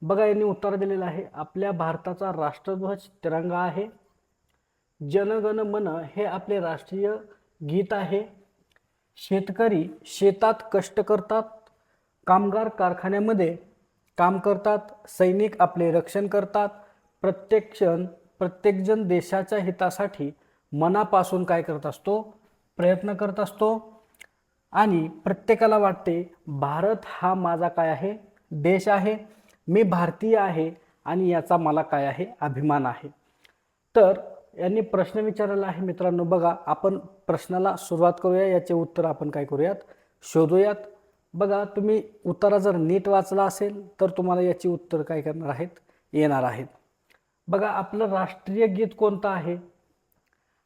बघा यांनी उत्तर दिलेलं आहे, आपल्या भारताचा राष्ट्रध्वज तिरंगा आहे. जनगण मन हे आपले राष्ट्रीय गीत आहे. शेतकरी शेतात कष्ट करतात, कामगार कारखान्यामध्ये काम करतात, सैनिक आपले रक्षण करतात. प्रत्येकजण देशाच्या हितासाठी मनापासून काय करत असतो, प्रयत्न करत असतो. आणि प्रत्येकाला वाटते भारत हा माझा काय आहे, देश आहे, मी भारतीय आहे आणि याचा मला काय आहे, अभिमान आहे. तर यांनी प्रश्न विचारलेला आहे मित्रांनो. बघा आपण प्रश्नाला सुरुवात करूया, याचे उत्तर आपण काय करूयात, शोधूयात. बघा तुम्ही उत्तर जर नीट वाचला असेल तर तुम्हाला याची उत्तर काय करणार आहेत, येणार आहेत. बघा आपलं राष्ट्रीय गीत कोणतं आहे.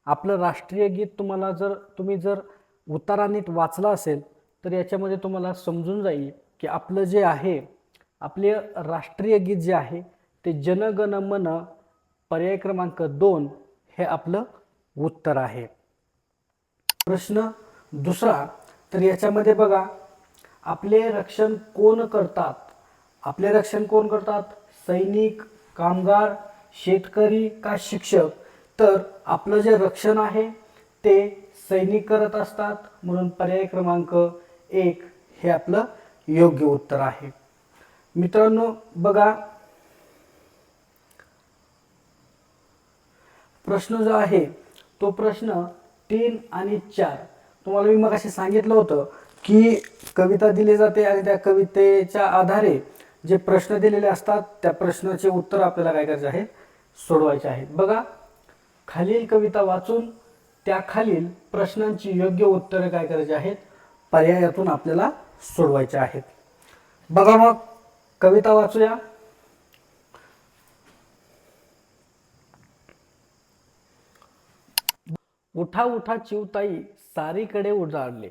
आपलं राष्ट्रीय गीत तुम्हाला तुम्ही जर उतारा नीट वाचला असेल तर याच्यामध्ये तुम्हाला समजून जाईल की आपलं जे आहे, आपले राष्ट्रीय गीत जे आहे ते जनगण मन पर्याय क्रमांक 2 हे आपलं उत्तर आहे. प्रश्न दुसरा, तर याच्यामध्ये बघा आपले रक्षण कोण करतात. आपले रक्षण कोण करतात, सैनिक, कामगार, शेतकरी का शिक्षक. तर आपलं जे रक्षण आहे ते सैनिक करत असतात, म्हणून पर्याय क्रमांक 1 हे आपलं योग्य उत्तर आहे. मित्रांनो बघा प्रश्न जो आहे तो प्रश्न 3 आणि 4. तुम्हाला मी मगाशी सांगितलं होतं की कविता दिली जाते आणि त्या कवितेच्या आधारे जे प्रश्न दिलेले असतात त्या प्रश्नाचे उत्तर आपल्याला काय करायचे आहे, सोडवायचे आहेत. बघा खालील कविता वाचून त्या खालील प्रश्नांची योग्य उत्तरे काय करायची आहेत, पर्यायातून आपल्याला सोडवायचे आहेत. बघा मग कविता वाचूया. उठा उठा चिवताई सारीकडे उजाडले,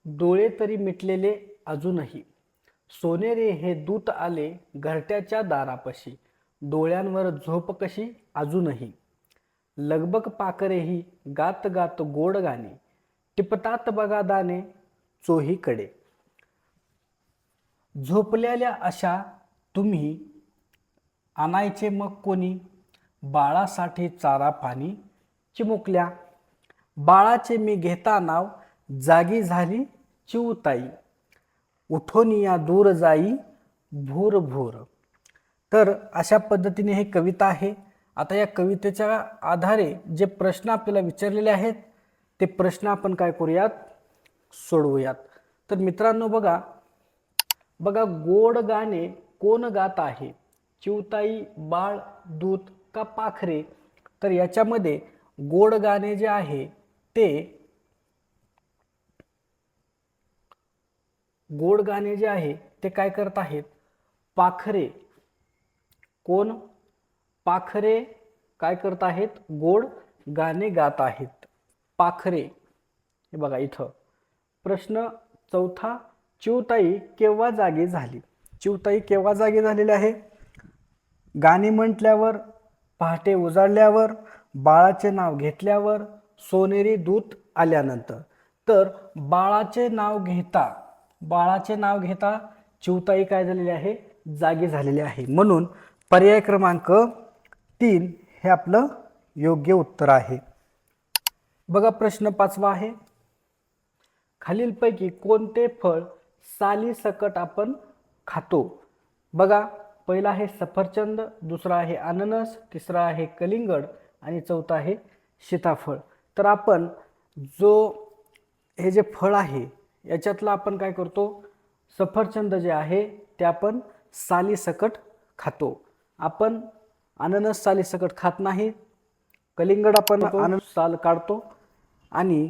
डोळे तरी मिटलेले अजूनही. सोनेरे हे दूत आले घरट्याच्या दारापाशी, डोळ्यांवर झोप कशी अजूनही. लगबग पाखरेही गात गात गोड गाणे, टिपतात बघा दाणे चोहीकडे. झोपलेल्या अशा तुम्ही आणायचे मग कोणी, बाळासाठी चारा पाणी चिमुकल्या. बाळाचे मी घेता नाव, जागी झाली चिवताई, उठोनिया दूर जाई भूर भूर. तर अशा पद्धतीने ही कविता आहे. आता या कवितेच्या आधारे जे प्रश्न आपल्याला विचारलेले आहेत ते प्रश्न आपण काय करूयात, सोडवूयात. तर मित्रांनो बघा गोड गाणे कोण गात आहे, चिवताई, बाळ, दूत का पाखरे. तर याच्यामध्ये गोड गाणे जे आहे ते गोड गाणे जे आहे ते काय करत आहेत, पाखरे. कोण, पाखरे काय करत आहेत, गोड गाणे गात आहेत, पाखरे. हे बघा इथं. प्रश्न चौथा, चिवताई केव्हा जागी झाली. चिवताई केव्हा जागी झालेली आहे, गाणी म्हटल्यावर, पहाटे उजाडल्यावर, बाळाचे नाव घेतल्यावर, सोनेरी दूत आल्यानंतर. तर बाळाचे नाव घेता चिवताई काय झालेली आहे, जागी झालेली आहे. म्हणून पर्याय क्रमांक 3 हे आपलं योग्य उत्तर आहे. बघा प्रश्न 5वा आहे, खालीलपैकी कोणते फळ साली सकट आपण खातो. बघा पहिला आहे सफरचंद, दुसरा आहे अननस, तिसरा आहे कलिंगड आणि चौथा आहे सीताफळ. तर आपण हे जे फळ आहे याच्यातलं आपण काय करतो, सफरचंद जे आहे ते आपण साली सकट खातो. आपण अननस साली सकट खात नाही, कलिंगड आपण साल काढतो आणि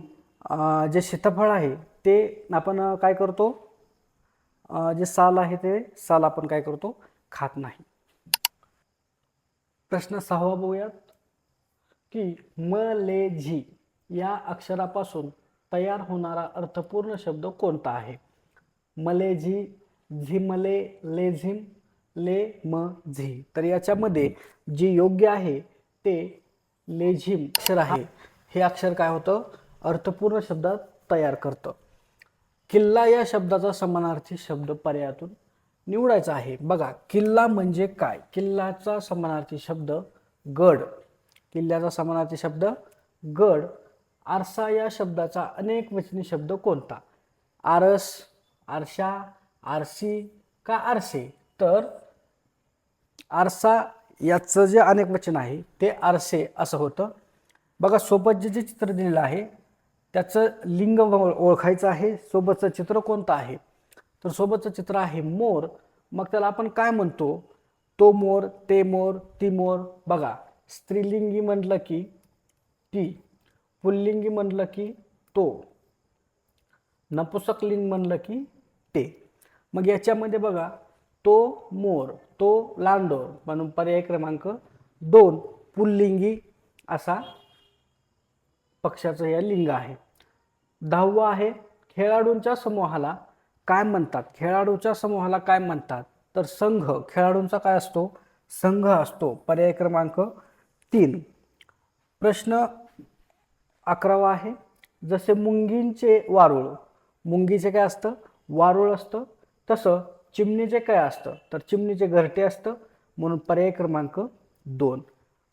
जे सीताफळ आहे ते आपण काय करतो, जे साल आहे ते साल आपण काय करतो, खात नाही. प्रश्न 6वा बघूयात की म ले झी या अक्षरापासून तयार होणारा अर्थपूर्ण शब्द कोणता आहे. मलेझी, झिमले, लेझिम, ले म झी. तर याच्यामध्ये जे योग्य आहे ते लेझिम अक्षर आहे. हे अक्षर काय होतं, अर्थपूर्ण शब्दात तयार करतं. किल्ला या शब्दाचा समानार्थी शब्द पर्यायातून निवडायचा आहे. बघा, किल्ला म्हणजे काय? किल्ल्याचा समानार्थी शब्द गड. किल्ल्याचा समानार्थी शब्द गड. आरसा या शब्दाचा अनेक वचनी शब्द कोणता? आरस, आरशा, आरसी का आरसे? तर आरसा याचं जे अनेक वचन आहे ते आरसे असं होतं. बघा, सोबत जे चित्र दिलेलं आहे त्याचं लिंग ओळखायचं आहे. सोबतचं चित्र कोणतं आहे? तर सोबतचं चित्र आहे मोर. मग त्याला आपण काय म्हणतो? तो मोर, ते मोर, ती मोर. बघा, स्त्रीलिंगी म्हटलं की ती, पुल्लिंगी म्हटलं की तो, नपुसकलिंग म्हणलं की ते. मग याच्यामध्ये बघा, तो मोर, तो लांडोर म्हणून पर्याय क्रमांक 2 पुल्लिंगी असा पक्षाचं या लिंग आहे. 10वा आहे, खेळाडूंच्या समूहाला काय म्हणतात? खेळाडूच्या समूहाला काय म्हणतात? तर संघ. खेळाडूंचा काय असतो? संघ असतो. पर्याय क्रमांक 3. प्रश्न 11वा आहे, जसे मुंगींचे वारुळ, मुंगीचे काय असतं? वारुळ असतं. तसं चिमणीचे काय असतं? तर चिमणीचे घरटे असतं. म्हणून पर्याय क्रमांक 2.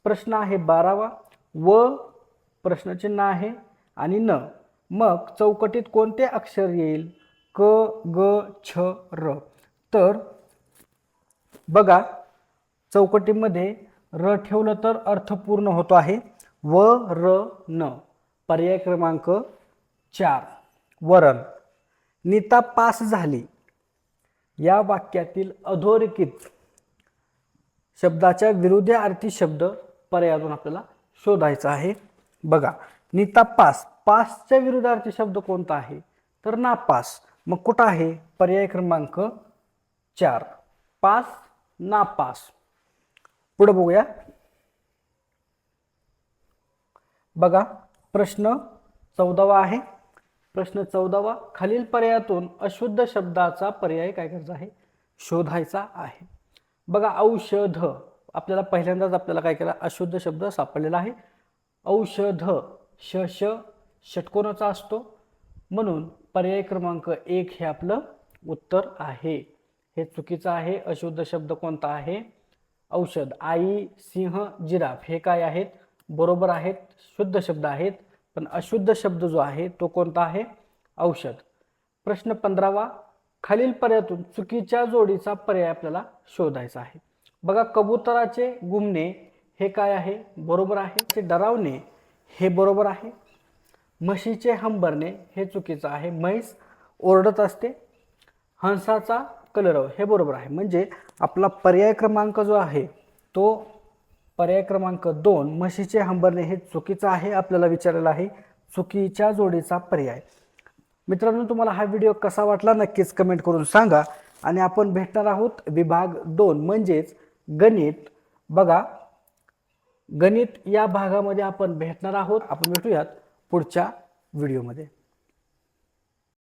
प्रश्न आहे 12वा, व प्रश्नचिन्ह आहे आणि न. मग चौकटीत कोणते अक्षर येईल? क, ग, छ, र. तर बघा, चौकटीमध्ये र ठेवलं तर अर्थ पूर्ण होतो आहे. व, र, न. पर्याय क्रमांक 4 वरण. नीता पास झाली या वाक्यातील अधोरेखित शब्दाच्या विरुद्धार्थी शब्द पर्यायातून आपल्याला शोधायचा आहे. बघा, नीता पास, पासच्या विरुद्धार्थी शब्द कोणता आहे? तर नापास. मग कुठं आहे? पर्याय क्रमांक 4 पास, नापास. पुढे बघूया. बघा, प्रश्न 14वा आहे. प्रश्न 14वा, खालील पर्यायातून अशुद्ध शब्दाचा पर्याय काय करायचा आहे? शोधायचा आहे. बघा, औषध. आपल्याला पहिल्यांदाच आपल्याला काय केला? अशुद्ध शब्द सापडलेला आहे. औषध, श षटकोनाचा असतो. म्हणून पर्याय क्रमांक 1 हे आपलं उत्तर आहे. हे चुकीचं आहे. अशुद्ध शब्द कोणता आहे? औषध. आई, सिंह, जिराफ हे काय आहेत? बरोबर आहेत, शुद्ध शब्द आहेत. पण अशुद्ध शब्द जो आहे तो कोणता आहे? औषध. प्रश्न 15वा, खालील पर्यायातून चुकीच्या जोडीचा पर्याय आपल्याला शोधायचा आहे. बघा, कबुतराचे घुमणे हे काय आहे? बरोबर आहे. डरावणे हे बरोबर आहे. म्हशीचे हंबरणे हे चुकीचं आहे. म्हैस ओरडत असते. हंसाचा कलरव हे बरोबर आहे. म्हणजे आपला पर्याय क्रमांक जो आहे तो पर्याय क्रमांक 2 म्हशीचे हंबरणे हे चुकीचं आहे. आपल्याला विचारलेला आहे चुकीच्या जोडीचा पर्याय. मित्रांनो, तुम्हाला हा व्हिडिओ कसा वाटला नक्कीच कमेंट करून सांगा. आणि आपण भेटणार आहोत विभाग 2 म्हणजेच गणित. बघा, गणित या भागामध्ये आपण भेटणार आहोत. आपण भेटूयात पुढच्या व्हिडिओमध्ये.